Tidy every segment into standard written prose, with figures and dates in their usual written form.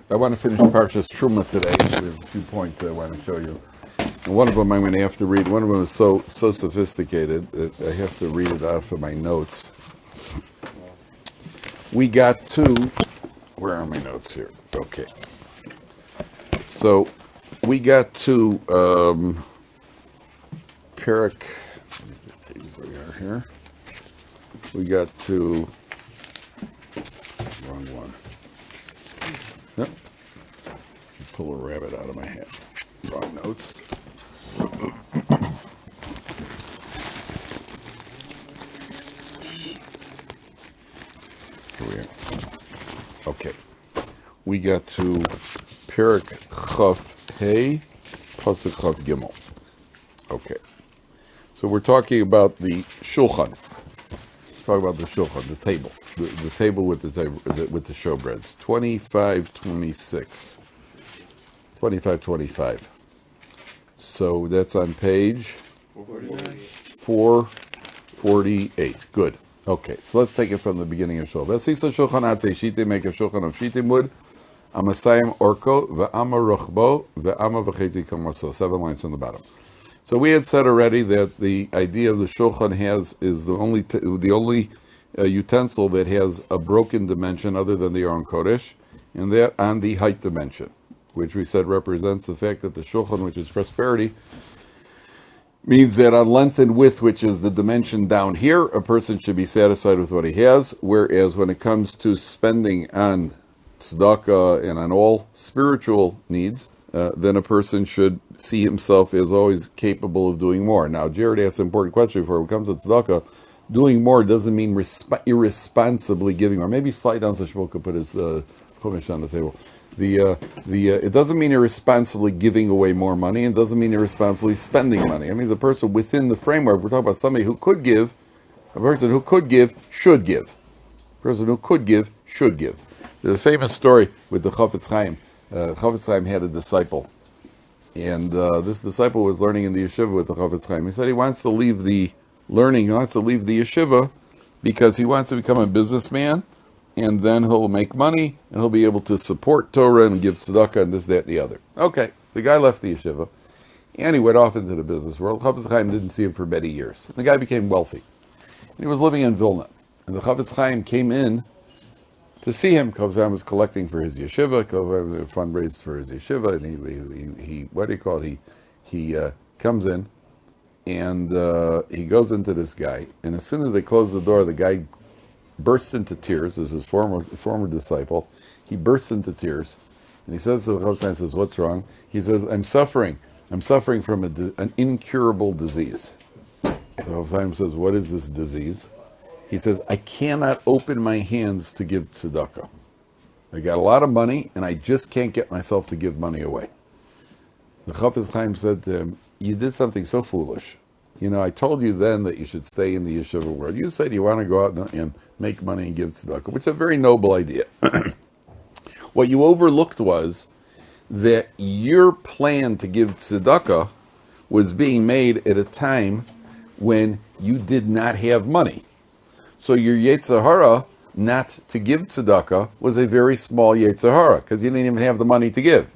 I want to finish Parshas Truma today. We have a few points that I want to show you. And one of them I'm going to have to read. One of them is so sophisticated that I have to read it out for my notes. We got to, where are my notes here? Okay. So we got to Perik, let me just take where we are here. We got to, wrong one. Yep. Pull a rabbit out of my hat. Wrong notes. Here we are. Okay. We got to Perik Chaf Hey, Pasuk Chaf Gimel. Okay. So we're talking about the shulchan. Talk about the shulchan, the table. The table with the showbreads. 2526. 2525. So that's on page 448. Good. Okay, so let's take it from the beginning of shulchan. Vesisa shulchan atzei shite, make a shulchan of shitim wood. Amasayim orko ve'ama rochbo ve'ama v'chetzi kamaso. 7 lines on the bottom. So we had said already that the idea of the shulchan is the only utensil that has a broken dimension other than the Aron Kodesh, and that on the height dimension, which we said represents the fact that the shulchan, which is prosperity, means that on length and width, which is the dimension down here, a person should be satisfied with what he has, whereas when it comes to spending on tzedakah and on all spiritual needs, then a person should see himself as always capable of doing more. Now, Jared asked an important question before we come to tzedakah. Doing more doesn't mean irresponsibly giving more. Maybe slide down so Shmuel could put his chumash on the table. It doesn't mean irresponsibly giving away more money, and doesn't mean irresponsibly spending money. I mean, the person within the framework, we're talking about somebody who could give, a person who could give, should give. A person who could give, should give. There's a famous story with the Chafetz Chaim. Chafetz Chaim had a disciple, and this disciple was learning in the yeshiva with the Chafetz Chaim. He said he wants to leave the learning, he wants to leave the yeshiva because he wants to become a businessman, and then he'll make money, and he'll be able to support Torah and give tzedakah and this, that, and the other. Okay, the guy left the yeshiva, and he went off into the business world. Chafetz Chaim didn't see him for many years. The guy became wealthy. He was living in Vilna, and the Chafetz Chaim came in to see him. Chafetz Chaim was collecting for his yeshiva, fundraised for his yeshiva, and he comes in, and he goes into this guy, and as soon as they close the door, the guy bursts into tears. This is his former disciple. He bursts into tears, and he says to the Chafetz Chaim, says, "What's wrong?" He says, I'm suffering from an incurable disease." The Chafetz Chaim says, "What is this disease?" He says, "I cannot open my hands to give tzedakah. I got a lot of money, and I just can't get myself to give money away." The Chafetz Chaim said to him, "You did something so foolish. You know, I told you then that you should stay in the yeshiva world. You said you want to go out and make money and give tzedakah, which is a very noble idea. What you overlooked was that your plan to give tzedakah was being made at a time when you did not have money. So your yetzer hara not to give tzedakah was a very small yetzer hara because you didn't even have the money to give.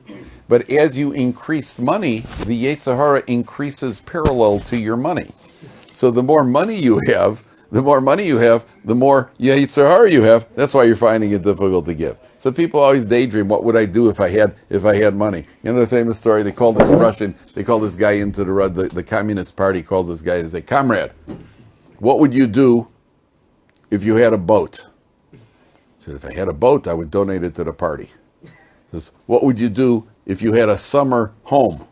But as you increased money, the yetzer hara increases parallel to your money. So the more money you have, the more yetzer hara you have. That's why you're finding it difficult to give. So people always daydream, what would I do if I had money? You know the famous story, they called this guy into the Communist Party, calls this guy and say, "Comrade, what would you do if you had a boat?" He said, "If I had a boat, I would donate it to the party." He says, "What would you do if you had a summer home,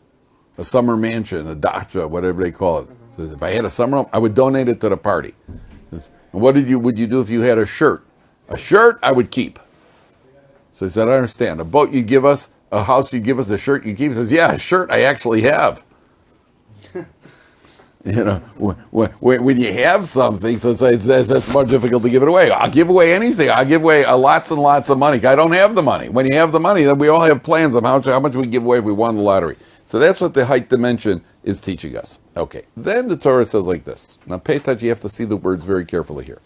a summer mansion, a dacha, whatever they call it?" He says, "If I had a summer home, I would donate it to the party." He says, "And what would you do if you had a shirt?" "A shirt I would keep." So he said, "I understand. A boat you give us, a house you give us, a shirt you keep." He says, "Yeah, a shirt I actually have." You know, when you have something, so that's more difficult to give it away. I'll give away anything. I'll give away lots and lots of money. I don't have the money. When you have the money, then we all have plans of how much we give away if we won the lottery. So that's what the height dimension is teaching us. Okay, then the Torah says like this. Now pay attention, you have to see the words very carefully here.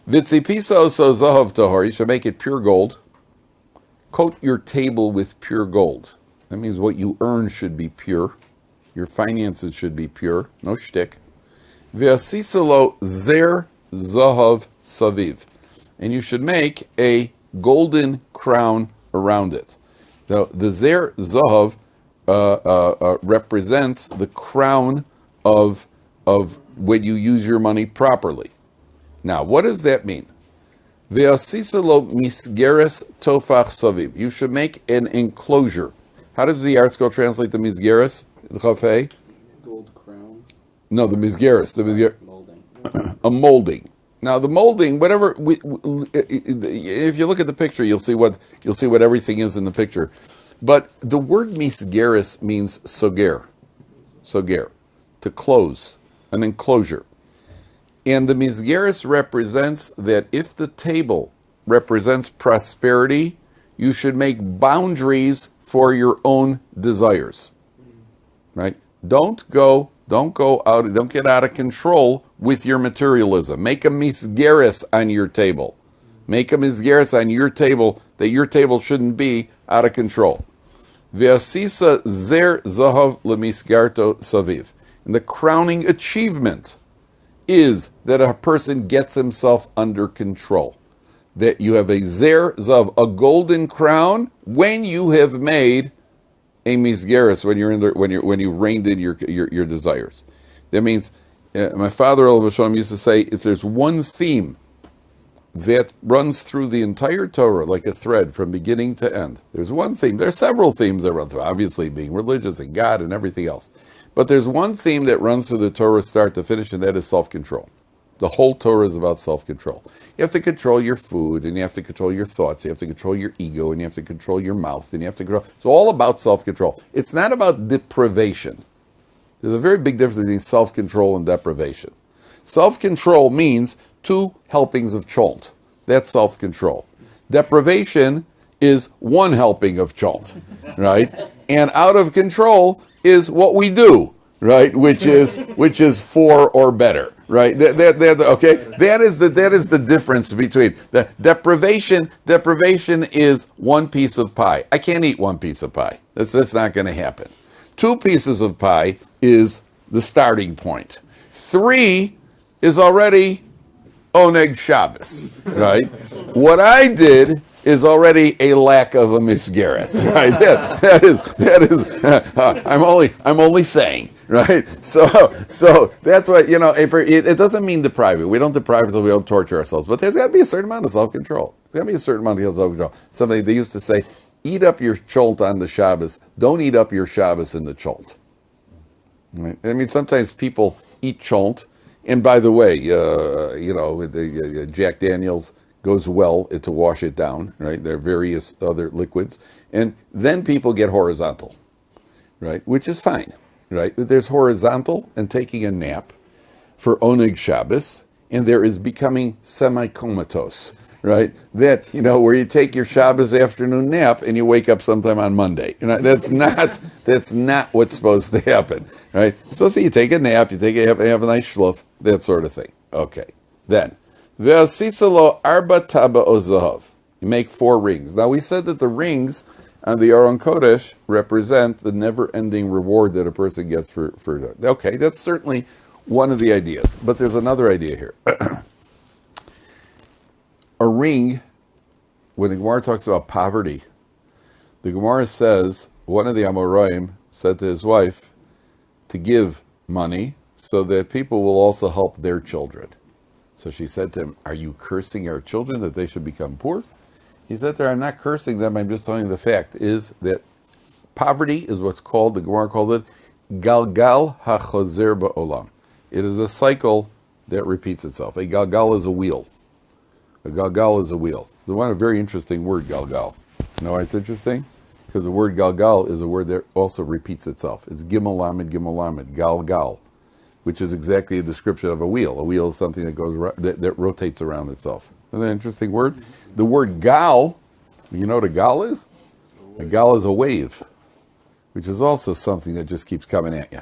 Vitzipisa oso zahav tahor, you should make it pure gold. coat your table with pure gold. That means what you earn should be pure. Your finances should be pure, no shtick. Ve'asisalo zer zahav saviv. And you should make a golden crown around it. Now, the zer zahav represents the crown of when you use your money properly. Now, what does that mean? Ve'asisalo misgeres tofach saviv. You should make an enclosure. How does the art scroll translate the misgeres? The chafei? Gold crown. No, the misgeres. Molding. A molding. Now, the molding, whatever. If you look at the picture, you'll see what everything is in the picture. But the word misgeres means soger, to close, an enclosure. And the misgeres represents that if the table represents prosperity, you should make boundaries for your own desires. Right? Don't get out of control with your materialism. Make a misgeres on your table. Make a misgeres on your table that your table shouldn't be out of control. Ve'asisa zer zahav lemisgarto saviv. And the crowning achievement is that a person gets himself under control. That you have a zer zav, a golden crown, when you have made a misgeres, when you reined in your desires. That means, my father Olav used to say, if there's one theme that runs through the entire Torah like a thread from beginning to end, there's one theme. There's several themes that run through, obviously being religious and God and everything else. But there's one theme that runs through the Torah start to finish, and that is self-control. The whole Torah is about self-control. You have to control your food, and you have to control your thoughts, you have to control your ego, and you have to control your mouth, and you have to control. It's all about self-control. It's not about deprivation. There's a very big difference between self-control and deprivation. Self-control means 2 helpings of cholent. That's self-control. Deprivation is 1 helping of cholent, right? And out of control is what we do, right? Which is 4 or better, right? Okay. That is the difference between the deprivation. Deprivation is 1 piece of pie. I can't eat 1 piece of pie. That's not going to happen. 2 pieces of pie is the starting point. 3 is already Oneg Shabbos, right? What I did is already a lack of a misgeres, right? That is. I'm only saying, right? So that's what it doesn't mean deprive it. We don't deprive it so we don't torture ourselves. But there's got to be a certain amount of self-control. There's got to be a certain amount of self-control. Somebody they used to say, eat up your cholent on the Shabbos. Don't eat up your Shabbos in the cholent. Right? I mean, sometimes people eat cholent, and by the way, Jack Daniels goes well to wash it down, right? There are various other liquids. And then people get horizontal, right? Which is fine, right? There's horizontal and taking a nap for Oneg Shabbos, and there is becoming semi-comatose, right? That, where you take your Shabbos afternoon nap and you wake up sometime on Monday. That's not what's supposed to happen, right? So you take a nap, have a nice shluff, that sort of thing. Okay, then. Ve'asisalo arba taba ozahav. You make 4 rings. Now we said that the rings on the Aron Kodesh represent the never-ending reward that a person gets for that. Okay, that's certainly one of the ideas. But there's another idea here. A ring, when the Gemara talks about poverty, the Gemara says, one of the Amoraim said to his wife to give money so that people will also help their children. So she said to him, are you cursing our children that they should become poor? He said to her, I'm not cursing them, I'm just telling you the fact is that poverty is what's called, the Gemara calls it, galgal hachozer ba'olam. It is a cycle that repeats itself. A galgal is a wheel. A galgal is a wheel. There's one very interesting word, galgal. You know why it's interesting? Because the word galgal is a word that also repeats itself. It's gimel lamed, galgal, which is exactly a description of a wheel. A wheel is something that goes that rotates around itself. Isn't that an interesting word? The word gal, you know what a gal is? A gal is a wave, which is also something that just keeps coming at you,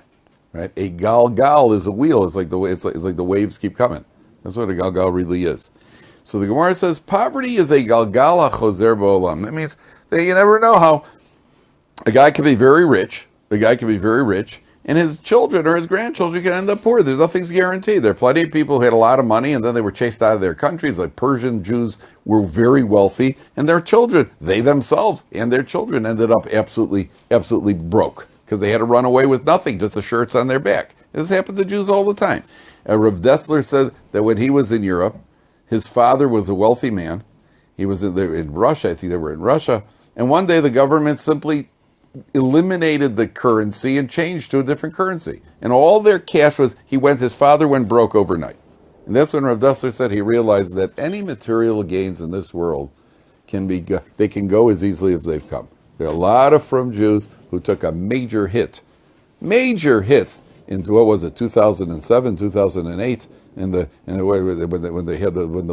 right? A gal is a wheel. It's like the waves keep coming. That's what a gal really is. So the Gemara says poverty is a galgal hachozer ba'olam. That means You never know how a guy can be very rich. And his children or his grandchildren can end up poor. There's nothing's guaranteed. There are plenty of people who had a lot of money and then they were chased out of their countries. Like Persian Jews were very wealthy, and their children, they themselves and their children ended up absolutely broke because they had to run away with nothing, just the shirts on their back. This happened to Jews all the time. Rav Dessler said that when he was in Europe, his father was a wealthy man. He was in Russia. I think they were in Russia. And one day the government simply eliminated the currency and changed to a different currency. And all their cash his father went broke overnight. And that's when Rav Dessler said he realized that any material gains in this world they can go as easily as they've come. There are a lot of frum Jews who took a major hit into, what was it, 2007, 2008, when the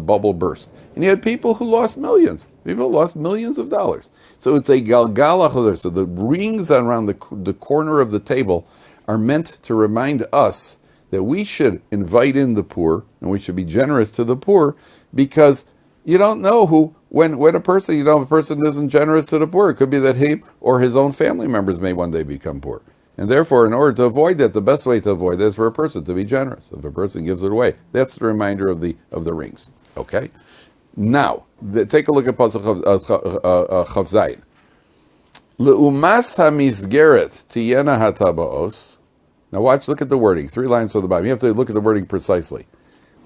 bubble burst. And you had people who lost millions. People lost millions of dollars. So it's a galgalach. So the rings around the corner of the table are meant to remind us that we should invite in the poor and we should be generous to the poor, because you don't know when a person isn't generous to the poor, it could be that he or his own family members may one day become poor. And therefore, in order to avoid that, the best way to avoid that is for a person to be generous. If a person gives it away, that's the reminder of the rings. Okay? Now, take a look at Pasuk Chav Zayin. Le'umas hamisgeret tiyena hatabaos. Now look at the wording. 3 lines on the bottom. You have to look at the wording precisely.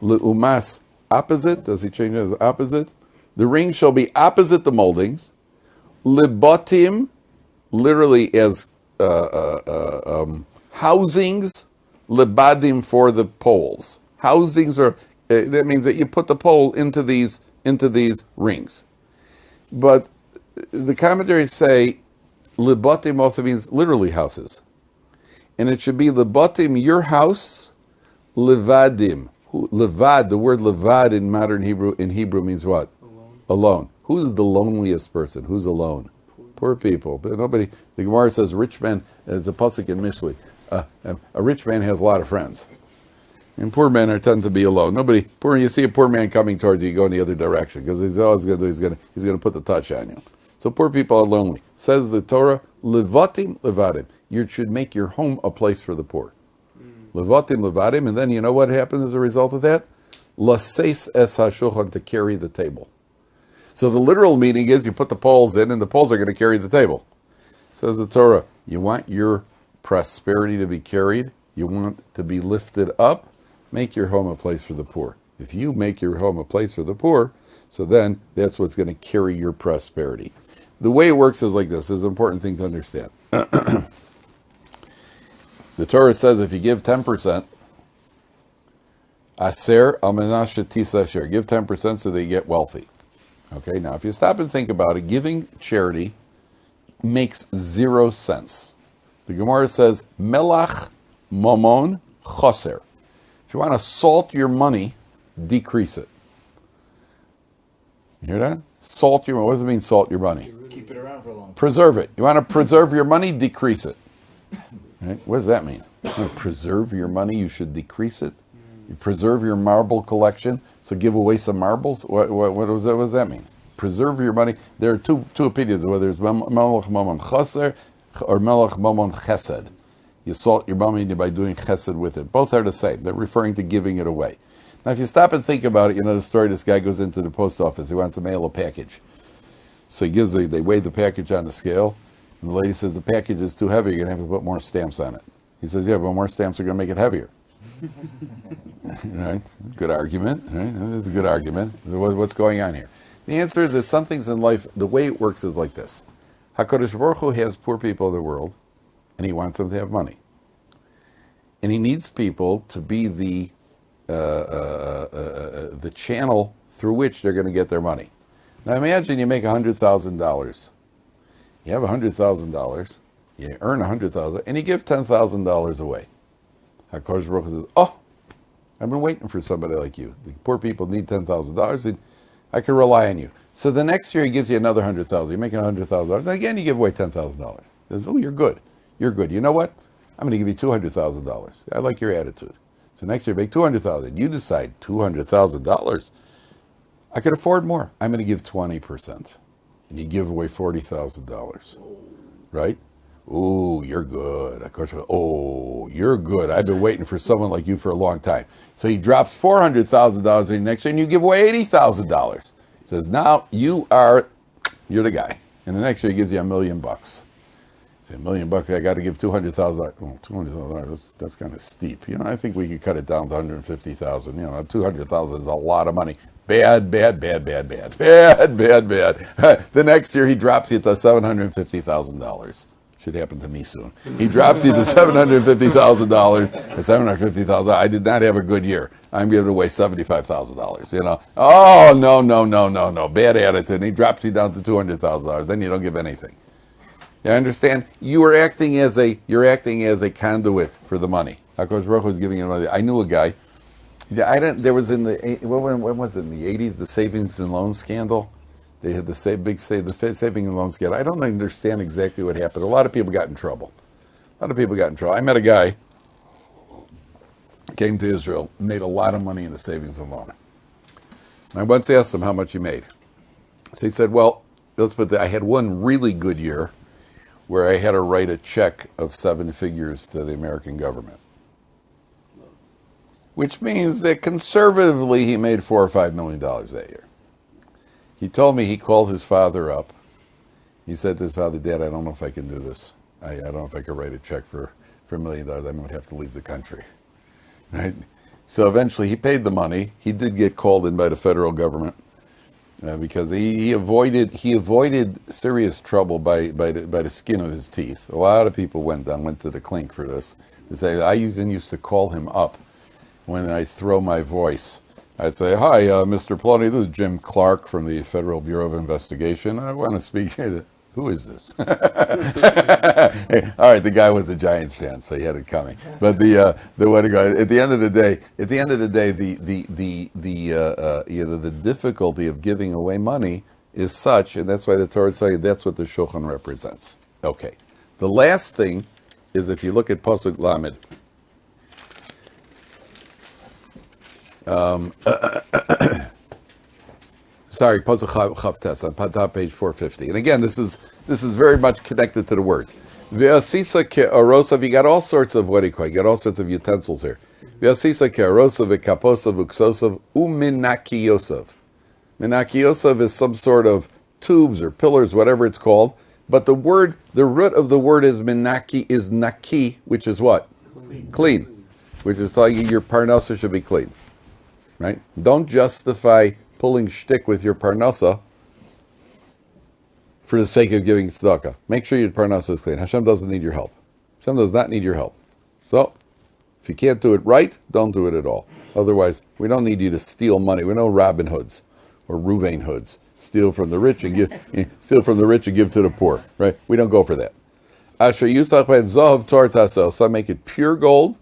Le'umas, opposite. Does he change it as opposite? The rings shall be opposite the moldings. Libotim, literally as housings, lebadim for the poles. Housings are that means that you put the pole into these rings. But the commentaries say lebatim also means literally houses, and it should be lebatim, your house, levadim. Levad, the word levad in modern Hebrew means what? Alone. Who's the loneliest person? Who's alone? Poor people. But nobody. The Gemara says rich man. It's a pasuk in Mishlei. A rich man has a lot of friends, and poor men tend to be alone. You see a poor man coming towards you, you go in the other direction because he's always going to do. He's going to put the touch on you. So poor people are lonely. Says the Torah, levatim levadim. You should make your home a place for the poor. Levatim levadim, and then you know what happens as a result of that? Laseis es hashulchan, to carry the table. So the literal meaning is you put the poles in, and the poles are going to carry the table. Says the Torah, you want your prosperity to be carried, you want to be lifted up, make your home a place for the poor. If you make your home a place for the poor, so then that's what's going to carry your prosperity. The way it works is like this. This is an important thing to understand. The Torah says if you give 10%, aser al menashe tisa asher, give 10% so that you get wealthy. Okay, now if you stop and think about it, giving charity makes 0 sense. The Gemara says, melach momon choser. If you want to salt your money, decrease it. You hear that? Salt your money. What does it mean, salt your money? Keep it around for a long time. Preserve it. You want to preserve your money, decrease it. Right? What does that mean? You want to preserve your money, you should decrease it. You preserve your marble collection, so give away some marbles. What does that mean? Preserve your money. There are two opinions, whether it's melech momon chaser or melech momon chesed. You salt your money by doing chesed with it. Both are the same. They're referring to giving it away. Now, if you stop and think about it, you know the story. This guy goes into the post office. He wants to mail a package. So they weigh the package on the scale, and the lady says the package is too heavy. You're going to have to put more stamps on it. He says, yeah, but more stamps are going to make it heavier. Right? Good argument. Right? That's a good argument. What's going on here? The answer is that some things in life, the way it works is like this. HaKadosh Baruch Hu has poor people in the world, and he wants them to have money. And he needs people to be the channel through which they're going to get their money. Now imagine you make $100,000. You have $100,000. You earn $100,000, and you give $10,000 away. HaKadosh Baruch Hu says, oh, I've been waiting for somebody like you. The poor people need $10,000, and I can rely on you. So the next year he gives you another $100,000. You're making $100,000. And again, you give away $10,000. He says, oh, you're good. You're good. You know what? I'm going to give you $200,000. I like your attitude. So next year, make $200,000. You decide $200,000. I could afford more. I'm going to give 20%. and you give away $40,000, right? Ooh, you're good. Of course, oh, you're good. I've been waiting for someone like you for a long time. So he drops $400,000 in next year, and you give away $80,000. He says, now you're the guy. And the next year he gives you $1 million. Say, $1 million, I got to give $200,000. Well, $200,000, that's kind of steep. I think we could cut it down to $150,000. $200,000 is a lot of money. Bad. The next year he drops you to $750,000. Should happen to me soon. He drops you to $750,000. $750,000. I did not have a good year. I'm giving away $75,000. Oh no. Bad attitude. And he drops you down to $200,000. Then you don't give anything. You understand? You're acting as a conduit for the money. HaKadosh Baruch Hu was giving you money. I knew a guy. There was when was it in the 80s, the savings and loan scandal? They had the savings and loan scandal. I don't understand exactly what happened. A lot of people got in trouble. I met a guy, came to Israel, made a lot of money in the savings and loan. And I once asked him how much he made. So he said, well, I had one really good year where I had to write a check of 7 figures to the American government. Which means that conservatively he made $4 or $5 million that year. He told me he called his father up. He said to his father, Dad, I don't know if I can do this. I don't know if I could write a check for $1 million. I might have to leave the country. Right? So eventually he paid the money. He did get called in by the federal government because he avoided serious trouble by the skin of his teeth. A lot of people went to the clink for this. I even used to call him up when I throw my voice. I'd say, hi, Mr. Ploney, this is Jim Clark from the Federal Bureau of Investigation. I want to speak to who is this? All right, the guy was a Giants fan, so he had it coming. But at the end of the day, the difficulty of giving away money is such, and that's why the Torah tells you that's what the Shulchan represents. Okay, the last thing is if you look at Pasuk Lamed. Pasuk Chavtes on top page 450. And again, this is very much connected to the words. Ve'asisa ke'arosav. You got all sorts of you got all sorts of utensils here. Ve'asisa ke'arosav ve'kaposav uksosav u'minakiyosav. Minakiyosav is some sort of tubes or pillars, whatever it's called. But the root of the word is minaki, is naki, which is what? Clean. Which is telling you your parnasa should be clean. Right? Don't justify pulling shtick with your parnasa for the sake of giving tzedakah. Make sure your parnasa is clean. Hashem doesn't need your help. Hashem does not need your help. So, if you can't do it right, don't do it at all. Otherwise, we don't need you to steal money. We're no Robin Hoods or Ruvain Hoods. Steal from the rich and give to the poor. Right? We don't go for that. Asher yusach ben zahav tor tasel. So make it pure gold.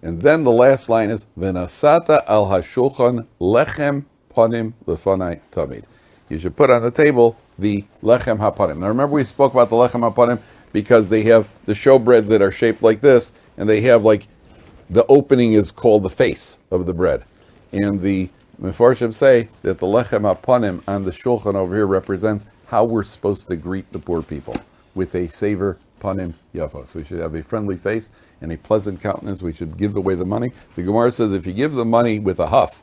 And then the last line is V'nasata al hashulchan lechem panim lefanai tamid. You should put on the table the lechem hapanim. Now remember we spoke about the lechem hapanim because they have the showbreads that are shaped like this, and they have the opening is called the face of the bread. And the Mefarshim say that the lechem hapanim on the shulchan over here represents how we're supposed to greet the poor people with a savor panim yafos. We should have a friendly face and a pleasant countenance. We should give away the money. The Gemara says if you give the money with a huff,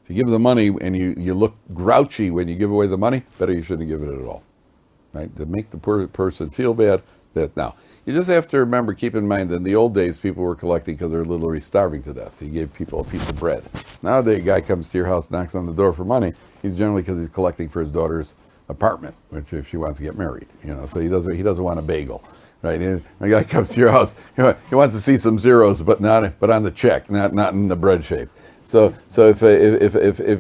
if you give the money and you look grouchy when you give away the money, better you shouldn't give it at all. Right? To make the poor person feel bad. Now, you just have to remember, keep in mind that in the old days people were collecting because they were literally starving to death. You gave people a piece of bread. Nowadays a guy comes to your house, knocks on the door for money. He's generally because he's collecting for his daughter's apartment, which if she wants to get married, so he doesn't want a bagel, right? And a guy comes to your house, he wants to see some zeros, but on the check, not in the bread shape. So if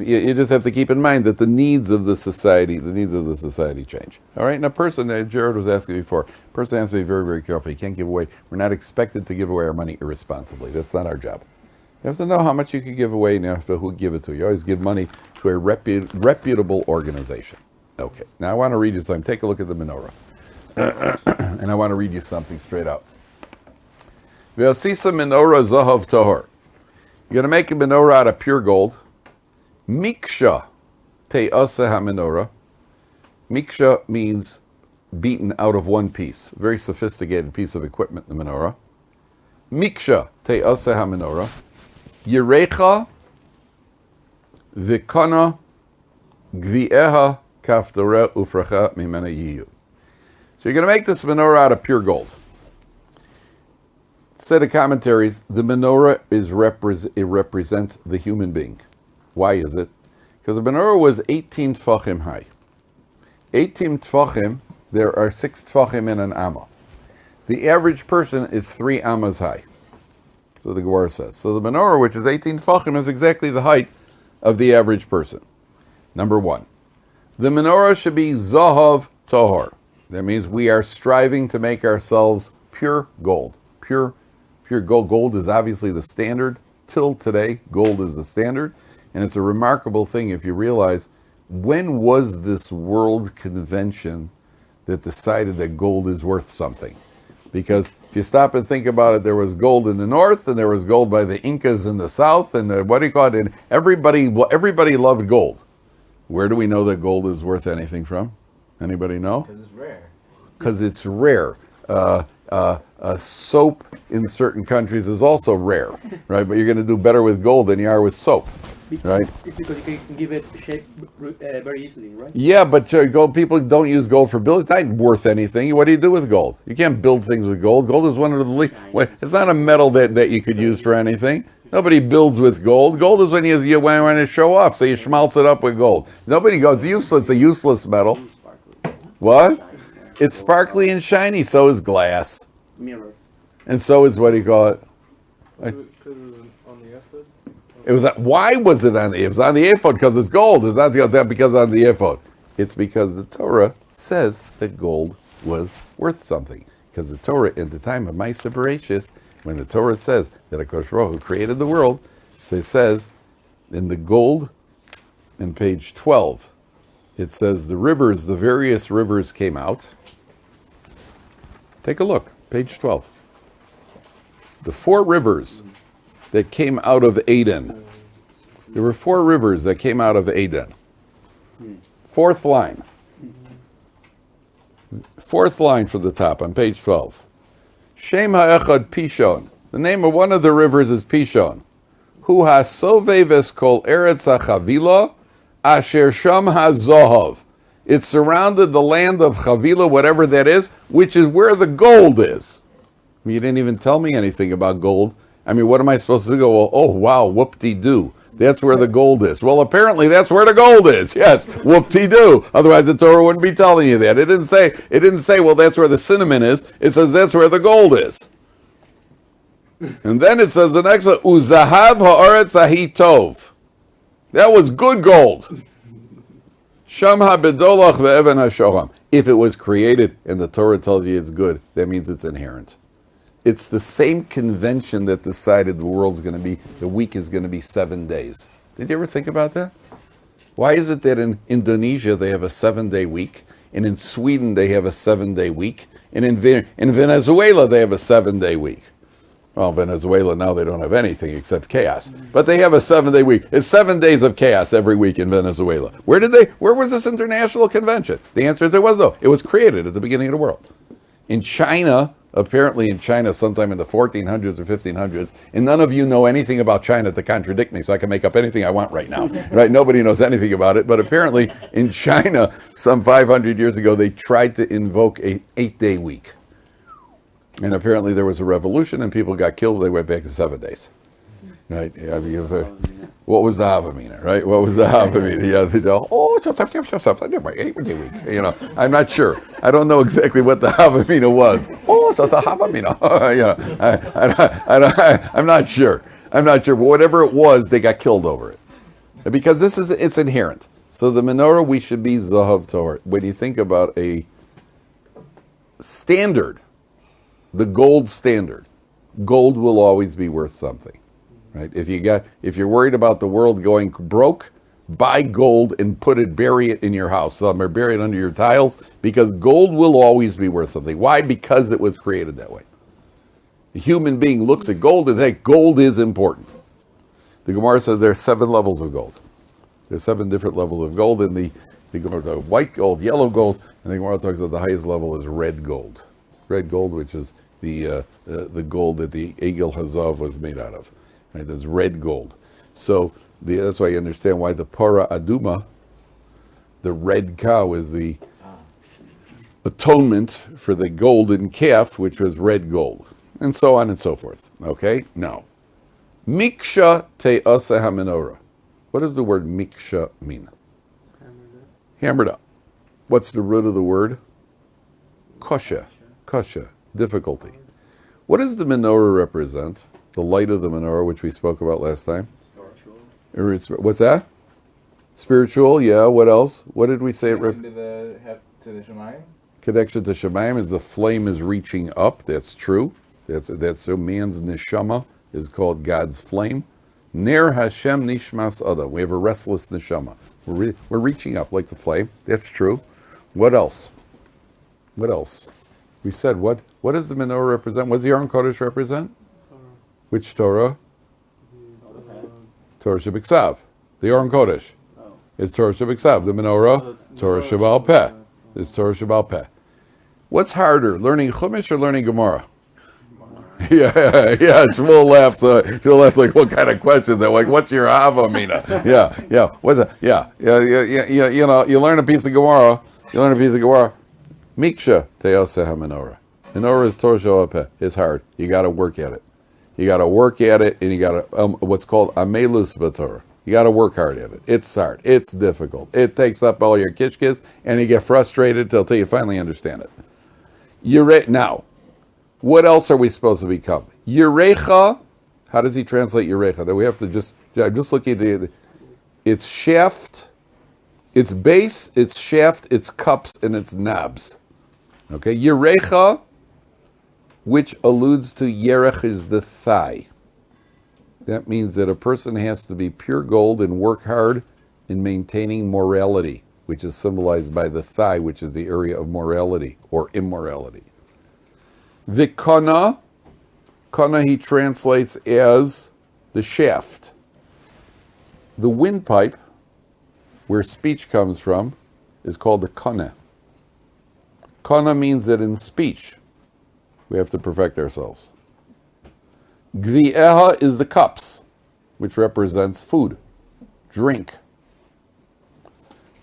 you just have to keep in mind that the needs of the society change. All right, and a person, Jared was asking before, a person has to be very, very careful. You can't give away. We're not expected to give away our money irresponsibly. That's not our job. You have to know how much you can give away and you have to who give it to. You always give money to a reputable organization. Okay, now I want to read you something. Take a look at the menorah. And I want to read you something straight out. V'asisa menorah zahav tahor. You're going to make a menorah out of pure gold. Miksha te'asa ha-menorah. Miksha means beaten out of one piece. A very sophisticated piece of equipment, the menorah. Miksha, te'aseh ha-menorah. Yerecha v'kana gvi'eha kaftoreh ufracha mimena yiyu. So you're going to make this menorah out of pure gold. Set of commentaries, the menorah it represents the human being. Why is it? Because the menorah was 18 tfachim high. 18 tfachim, there are 6 tfachim in an amma. The average person is 3 ammas high. So the Gemara says. So the menorah, which is 18 tfachim, is exactly the height of the average person. Number 1. The menorah should be zahav tahor. That means we are striving to make ourselves pure gold. Pure gold. Gold is obviously the standard. Till today, gold is the standard. And it's a remarkable thing if you realize, when was this world convention that decided that gold is worth something? Because if you stop and think about it, there was gold in the north, and there was gold by the Incas in the south, and and everybody loved gold. Where do we know that gold is worth anything from? Anybody know? Because it's rare. Because it's rare. Soap in certain countries is also rare, right? But you're going to do better with gold than you are with soap, right? It's because you can give it shape very easily, right? Yeah, but gold, people don't use gold for building. It's not worth anything. What do you do with gold? You can't build things with gold. Gold is one of the it's not a metal that you could use for anything. Nobody builds with gold. Gold is when you want to show off, so you schmaltz it up with gold. Nobody goes, it's useless. It's a useless metal. What? It's sparkly and shiny. So is glass. Mirror. And so is what do you call it? Because it was on the ephod? It was why was it on the? It was on the ephod because it's gold. It's not because on the ephod. It's because the Torah says that gold was worth something. Because the Torah, at the time of Ma'aseh Bereshis, when the Torah says that HaKadosh Baruch Hu created the world, so it says in the gold, in page 12, it says the various rivers came out. Take a look, page 12. The 4 rivers that came out of Eden. There were 4 rivers that came out of Eden. 4th line. 4th line from the top on page 12. Shem ha'echad Pishon. The name of one of the rivers is Pishon. Hu ha'soveves kol eretz ha'chavila asher sham ha'zohov. It surrounded the land of Chavila, whatever that is, which is where the gold is. You didn't even tell me anything about gold. I mean, what am I supposed to go? Well, oh, wow, whoop-de-doo. That's where the gold is. Well, apparently that's where the gold is. Yes, whoop-de-doo. Otherwise the Torah wouldn't be telling you that. It didn't say, well, that's where the cinnamon is. It says that's where the gold is. And then it says the next one, Uzahav ha'aretz ahi tov. That was good gold. Sham ha'bedolach ve'evan ha'shoham. If it was created and the Torah tells you it's good, that means it's inherent. It's the same convention that decided the week is going to be 7 days. Did you ever think about that? Why is it that in Indonesia they have a 7-day week, and in Sweden they have a 7-day week, and in Venezuela they have a 7-day week? Well, Venezuela now they don't have anything except chaos, but they have a 7-day week. It's 7 days of chaos every week in Venezuela. Where was this international convention? The answer is it was created at the beginning of the world. In China, apparently in China sometime in the 1400s or 1500s, and none of you know anything about China to contradict me, so I can make up anything I want right now. Right? Nobody knows anything about it, but apparently in China some 500 years ago they tried to invoke a 8-day week. And apparently there was a revolution and people got killed. They went back to 7 days. Right? Yeah, what was the Havamina, right? What was the Havamina? Yeah, they go, week. You know, I'm not sure. I don't know exactly what the Havamina was. I'm not sure. But whatever it was, they got killed over it. Because it's inherent. So the menorah, we should be Zahav Torah. When you think about a standard, the gold standard, gold will always be worth something. Right? If you're worried about the world going broke, buy gold and bury it in your house, or bury it under your tiles, because gold will always be worth something. Why? Because it was created that way. The human being looks at gold and thinks gold is important. The Gemara says there are 7 levels of gold. There's 7 different levels of gold, and They go to white gold, yellow gold, and the Gemara talks about the highest level is red gold. Red gold, which is the gold that the Egel Hazav was made out of. Right? That's red gold. So that's why you understand why the Para Aduma, the red cow, is the atonement for the golden calf, which was red gold, and so on and so forth. Okay? Now, Miksha Te'asa HaMenorah. What does the word Miksha mean? Hammered up. What's the root of the word? Kasha. Kasha. Difficulty. What does the menorah represent? The light of the menorah, which we spoke about last time. Spiritual. What's that? Spiritual, yeah. What else? What did we say? To the Shemayim? Connection to Shemayim is the flame is reaching up. That's true. That's so man's neshama is called God's flame. Ner Hashem nishmas adam. We have a restless neshama. We're reaching up like the flame. That's true. What else? What else? We said what? What does the menorah represent? What does the Aron Kodesh represent? Torah. Which Torah? The, Torah Shebiksav. The Aron Kodesh. Oh. It's Torah Shebiksav. The menorah, Torah Shebal Peh. It's Torah Shebal Peh. What's harder, learning Chumash or learning Gemara? Yeah. Shmuel laughs. Shmuel laughs like, what kind of questions? They're like, what's your Havamina? Yeah. What's that? Yeah. You know, you learn a piece of Gemara. Miksha Te'aseh HaMenorah. Menorah is Torah Shebal Peh. It's hard. You got to work at it. You got to work at it, and you got to what's called amelus b'Torah. You got to work hard at it. It's hard. It's difficult. It takes up all your kishkis, and you get frustrated until you finally understand it. Now, what else are we supposed to become? Yerecha. How does he translate Yerecha? That we have to I'm just looking at its shaft, its base, its shaft, its cups, and its knobs. Okay, Yerecha, which alludes to Yerech is the thigh. That means that a person has to be pure gold and work hard in maintaining morality, which is symbolized by the thigh, which is the area of morality or immorality. The kana he translates as the shaft. The windpipe, where speech comes from, is called the kana. Kana means that in speech, we have to perfect ourselves. Gvi'eha is the cups, which represents food, drink.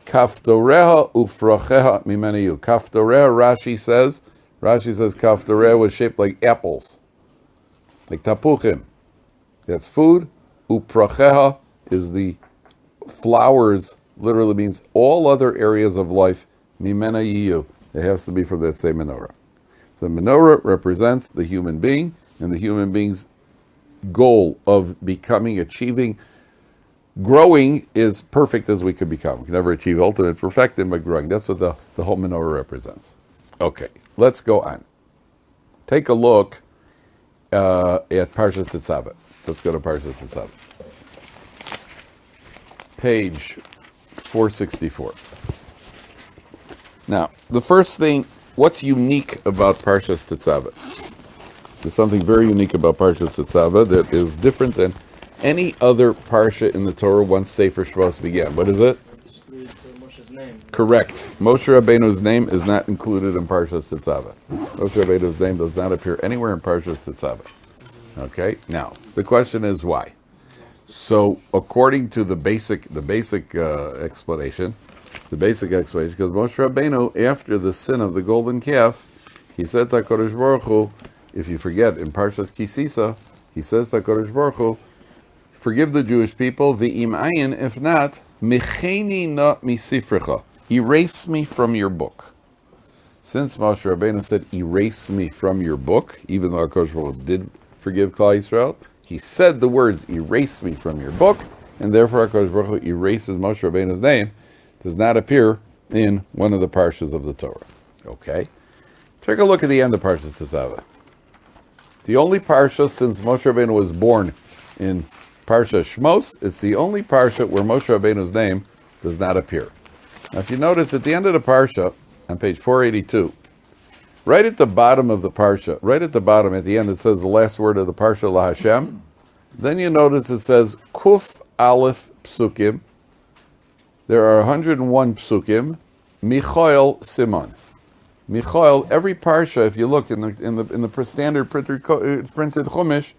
Kaftoreha ufracheha mimeniyu. Kaftoreha, Rashi says Kaftoreha was shaped like apples, like tapuchim. That's food. Upracheha is the flowers, literally means all other areas of life. Mimeniyu. It has to be from that same menorah. The menorah represents the human being and the human being's goal of becoming, achieving, growing is perfect as we could become. We can never achieve ultimate perfection by growing. That's what the whole menorah represents. Okay, let's go on. Take a look at Parshas Tetzaveh. Let's go to Parshas Tetzaveh. Page 464. Now, the first thing, what's unique about Parshas Tetzaveh? There's something very unique about Parshas Tetzaveh that is different than any other parsha in the Torah once Sefer Shmos began. What is it? Moshe's name. Correct. Moshe Rabbeinu's name is not included in Parshas Tetzaveh. Moshe Rabbeinu's name does not appear anywhere in Parshas Tetzaveh. Okay. Now the question is why. So according to the basic explanation, because Moshe Rabbeinu, after the sin of the golden calf, he said to HaKadosh Baruch Hu, if you forget, in Parshas Kisisa, he says to HaKadosh Baruch Hu, forgive the Jewish people, v'im ayin, if not, mecheni na misifrecha, erase me from your book. Since Moshe Rabbeinu said, erase me from your book, even though HaKadosh Baruch Hu did forgive Klal Yisrael, he said the words, erase me from your book, and therefore HaKadosh Baruch Hu erases Moshe Rabbeinu's name, does not appear in one of the parshas of the Torah. Okay? Take a look at the end of Parshas Tetzaveh. The only parsha since Moshe Rabbeinu was born in Parsha Shmos, it's the only parsha where Moshe Rabbeinu's name does not appear. Now if you notice at the end of the parsha, on page 482, right at the bottom of the parsha, right at the bottom at the end it says the last word of the parsha, La Hashem. Then you notice it says Kuf Aleph Psukim, There are 101 psukim. Michael Simon. Michael, every parsha, if you look in the standard printed chumash,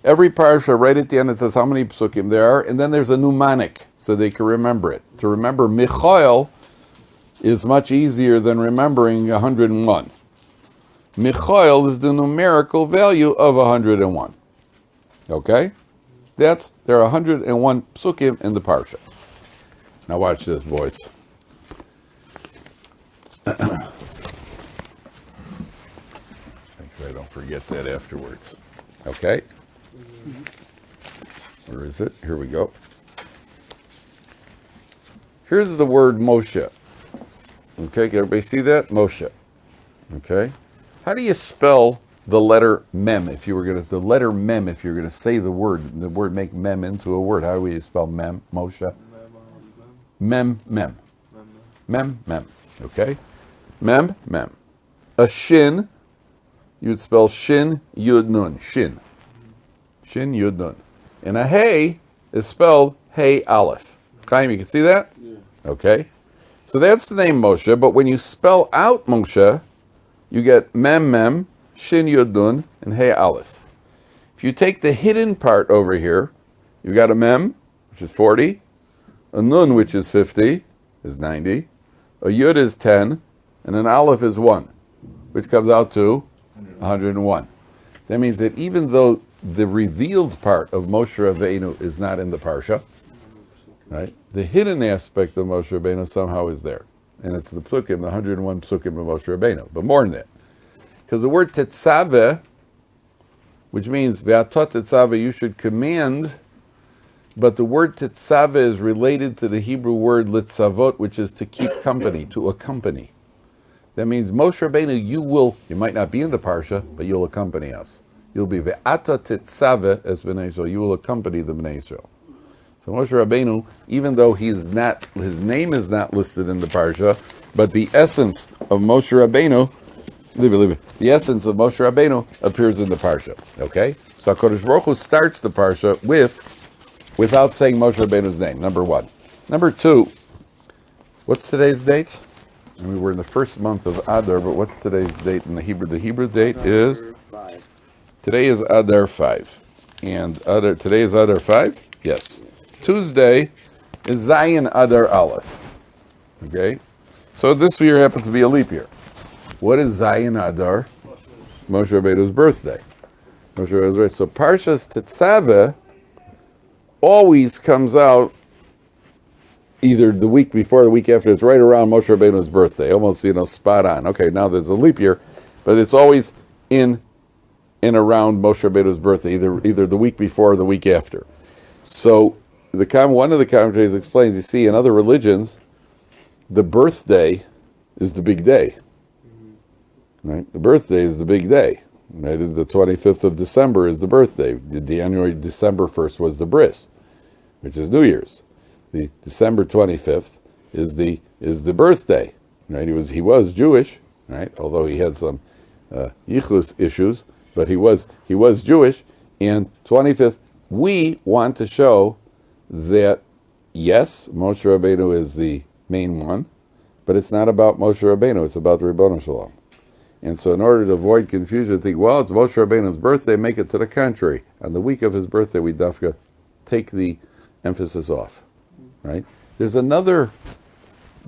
every parsha right at the end it says how many psukim there are, and then there's a mnemonic so they can remember it. To remember Michael is much easier than remembering 101. Michael is the numerical value of 101. Okay? There are 101 psukim in the parsha. Now watch this, boys. Make sure I don't forget that afterwards. Okay? Where is it? Here we go. Here's the word Moshe. Okay, can everybody see that? Moshe. Okay? How do you spell the letter mem if you were going to say the word make mem into a word? How would you spell mem, Moshe? Mem. Okay? Mem. A shin, you would spell shin, yud, nun. Shin. Shin, yud, nun. And a hey is spelled hey, aleph. Chaim, you can see that? Yeah. Okay? So that's the name Moshe, but when you spell out Moshe, you get mem, shin, yud, nun, and hey, aleph. If you take the hidden part over here, you've got a mem, which is 40, a nun, which is 50, is 90, a yud is 10, and an aleph is 1, which comes out to 101. That means that even though the revealed part of Moshe Rabbeinu is not in the parsha, right? The hidden aspect of Moshe Rabbeinu somehow is there. And it's the psukim, the 101 psukim of Moshe Rabbeinu. But more than that. Because the word tetzaveh, which means ve'atot tetzaveh, you should command, but the word tetzaveh is related to the Hebrew word litzavot, which is to keep company, to accompany. That means Moshe Rabbeinu, you might not be in the parsha, but you'll accompany us. You'll be ve'ata tetzaveh as Bnei Israel. You will accompany the Bnei Israel. So Moshe Rabbeinu, even though his name is not listed in the parsha, but the essence of Moshe Rabbeinu, the essence of Moshe Rabbeinu appears in the parsha. Okay? So HaKadosh Baruch Hu starts the parsha without saying Moshe Rabbeinu's name, number one. Number two, what's today's date? I mean, we're in the first month of Adar, but what's today's date in the Hebrew? The Hebrew date is? Today is Adar 5. And today is Adar 5? Yes. Tuesday is Zayin Adar Aleph. Okay? So this year happens to be a leap year. What is Zayin Adar? Moshe Rabbeinu's birthday. Moshe Rabbeinu's birthday. So Parshas Tetzaveh always comes out either the week before or the week after. It's right around Moshe Rabbeinu's birthday. Almost, spot on. Okay, now there's a leap year, but it's always in around Moshe Rabbeinu's birthday, either the week before or the week after. So one of the commentators explains, you see, in other religions, the birthday is the big day. Right? The birthday is the big day. Right? The 25th of December is the birthday. December 1st was the bris, which is New Year's. The December 25th is the birthday. Right? He was Jewish, right? Although he had some yichus issues, but he was Jewish. And 25th, we want to show that yes, Moshe Rabbeinu is the main one, but it's not about Moshe Rabbeinu. It's about the Ribono Shalom. And so in order to avoid confusion, think, well, it's Moshe Rabbeinu's birthday, make it to the contrary. On the week of his birthday, we dafka take the emphasis off. Right? There's another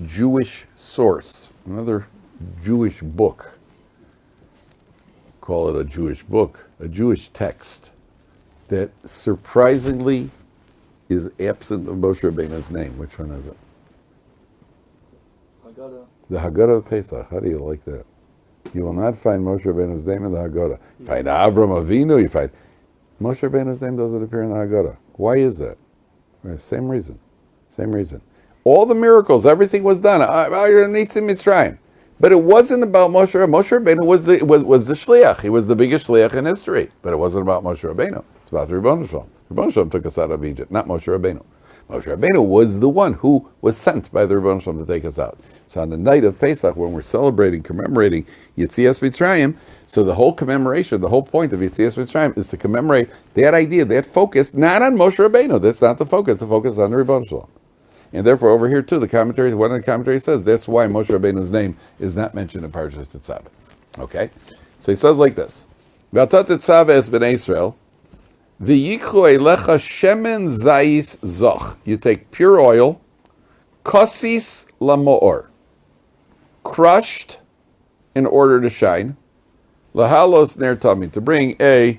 Jewish source, another Jewish book. Call it a Jewish book, a Jewish text, that surprisingly is absent of Moshe Rabbeinu's name. Which one is it? Haggadah. The Haggadah of Pesach. How do you like that? You will not find Moshe Rabbeinu's name in the Haggadah. You find Avram Avinu, you find... Moshe Rabbeinu's name doesn't appear in the Haggadah. Why is that? Right, same reason. All the miracles, everything was done. Nisim Mitzrayim. But it wasn't about Moshe Rabbeinu. Moshe Rabbeinu was the shliach. He was the biggest shliach in history. But it wasn't about Moshe Rabbeinu. It's about the Ribono Shalom. Ribono Shalom took us out of Egypt, not Moshe Rabbeinu. Moshe Rabbeinu was the one who was sent by the Ribono Shalom to take us out. So on the night of Pesach, when we're commemorating Yetzias Mitzrayim, so the whole commemoration, the whole point of Yetzias Mitzrayim is to commemorate that idea, that focus, not on Moshe Rabbeinu. That's not the focus. The focus is on the Ribono Shalom. And therefore, over here too, one of the commentaries says that's why Moshe Rabbeinu's name is not mentioned in Parshas Tetzaveh. Okay? So he says like this. V'atat tetzaveh es b'nei Israel, v'yikchu eilecha shemen zayis zoch. You take pure oil, kosis lamoor, crushed in order to shine, lahalos ner tamid, to bring the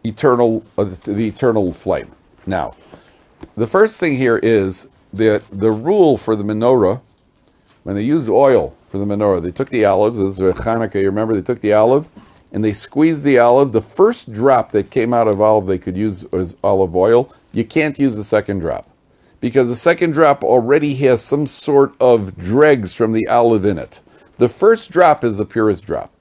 eternal flame. Now, the first thing here is that the rule for the menorah, when they used oil for the menorah, they took the olives, this is Hanukkah, you remember, they took the olive, and they squeezed the olive. The first drop that came out of olive they could use as olive oil. You can't use the second drop, because the second drop already has some sort of dregs from the olive in it. The first drop is the purest drop.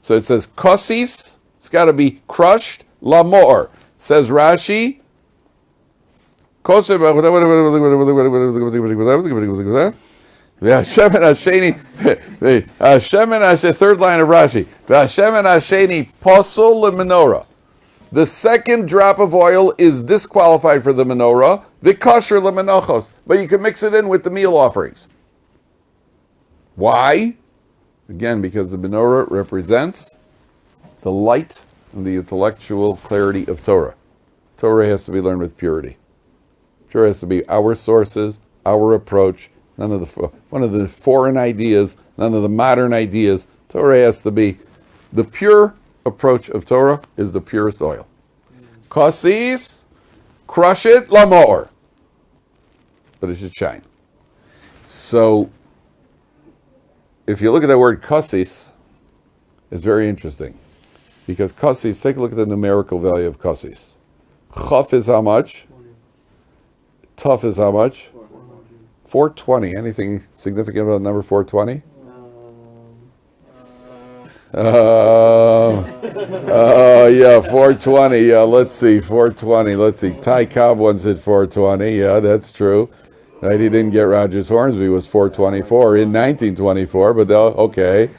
So it says, kosis, it's got to be crushed, lamor. Says Rashi, third line of Rashi. The second drop of oil is disqualified for the menorah. The kosher lemenochos, but you can mix it in with the meal offerings. Why? Again, because the menorah represents the light and the intellectual clarity of Torah. Torah has to be learned with purity. Torah has to be our sources, our approach. None of the foreign ideas, none of the modern ideas. Torah has to be the pure approach of Torah is the purest oil. Kosis, crush it, lamor. But it should shine. So, if you look at that word kosis, it's very interesting. Because kosis, take a look at the numerical value of kosis. Chaf is how much? Tuf is how much? 420. Anything significant about the number 420? Yeah, 420. Yeah, let's see, 420. Let's see. Ty Cobb once hit 420. Yeah, that's true. Right, he didn't get Rogers Hornsby, was 424 in 1924, but okay.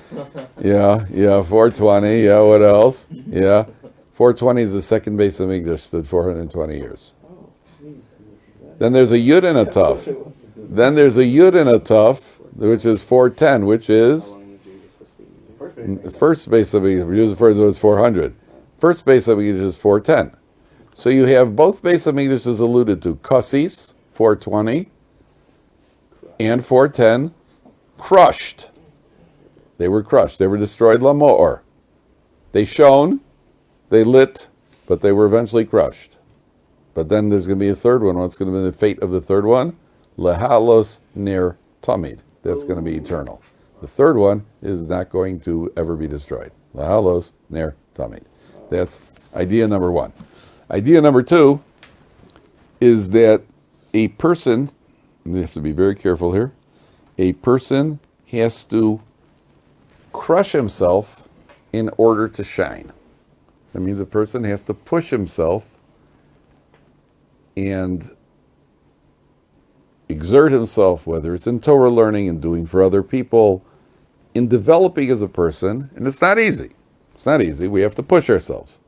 Yeah, 420. Yeah, what else? Yeah. 420 is the second base of English, stood 420 years. Then there's a Yud and a Tuf. Then there's a Yud and a Tuf, which is 410, which is first base of English was 400. First base of English is 410. So you have both base of English is alluded to. Kosis, 420, and 410, crushed. They were crushed. They were destroyed, lamoor. They shone, they lit, but they were eventually crushed. But then there's going to be a third one. What's going to be the fate of the third one? Lehalos ner tamid. That's going to be eternal. The third one is not going to ever be destroyed. Lehalos ner tamid. That's idea number one. Idea number two is that a person, we have to be very careful here, a person has to crush himself in order to shine. That means a person has to push himself and exert himself, whether it's in Torah learning and doing for other people, in developing as a person, and it's not easy. It's not easy. We have to push ourselves.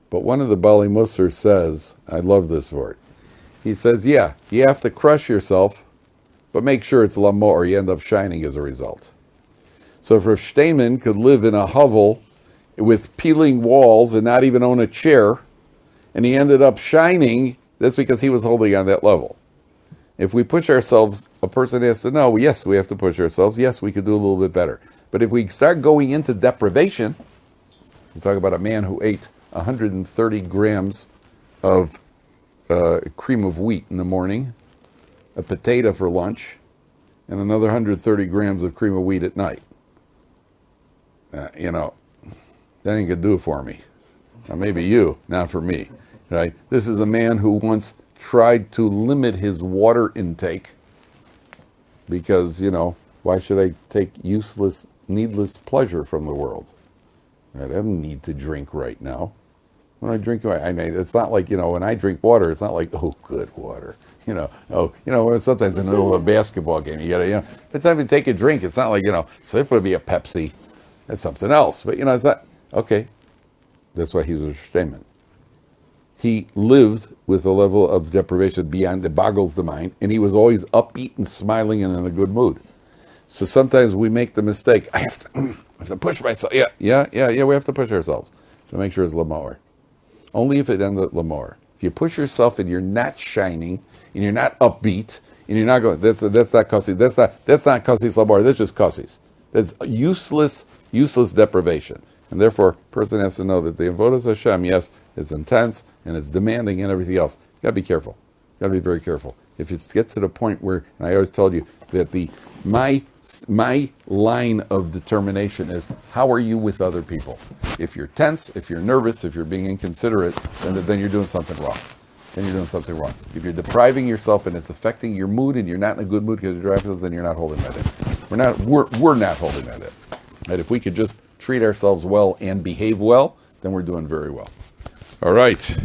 But one of the Bali Musar says, I love this word, he says, yeah, you have to crush yourself, but make sure it's lamor, or you end up shining as a result. So if Rav Steinman could live in a hovel with peeling walls and not even own a chair, and he ended up shining, that's because he was holding on that level. If we push ourselves, a person has to know, yes, we have to push ourselves. Yes, we could do a little bit better. But if we start going into deprivation, we talk about a man who ate 130 grams of cream of wheat in the morning, a potato for lunch, and another 130 grams of cream of wheat at night. That ain't going to do it for me. Now, maybe you, not for me. Right? This is a man who once tried to limit his water intake because, why should I take useless, needless pleasure from the world? I don't need to drink right now. When I drink, it's not like, when I drink water, it's not like, oh, good water. Sometimes in the middle of a basketball game, you gotta, by the time you take a drink, it's not like, so it would be a Pepsi. That's something else. But, it's not, okay. That's why he was a statement. he lived with a level of deprivation beyond that boggles the mind, and he was always upbeat and smiling and in a good mood. So sometimes we make the mistake. I have to push myself. Yeah. We have to push ourselves to make sure it's lamor. Only if it ends at lamor. If you push yourself and you're not shining and you're not upbeat and you're not going, that's not cussy. That's not cussy lamor. That's just cussies. That's useless deprivation. And therefore, a person has to know that the avodas Hashem, yes, it's intense and it's demanding and everything else. You got to be careful. You got to be very careful. If it gets to the point where, and I always told you that my line of determination is, how are you with other people? If you're tense, if you're nervous, if you're being inconsiderate, then you're doing something wrong. Then you're doing something wrong. If you're depriving yourself and it's affecting your mood and you're not in a good mood because you're driving, then you're not holding that in. We're not holding that in. And if we could just treat ourselves well and behave well, then we're doing very well. All right.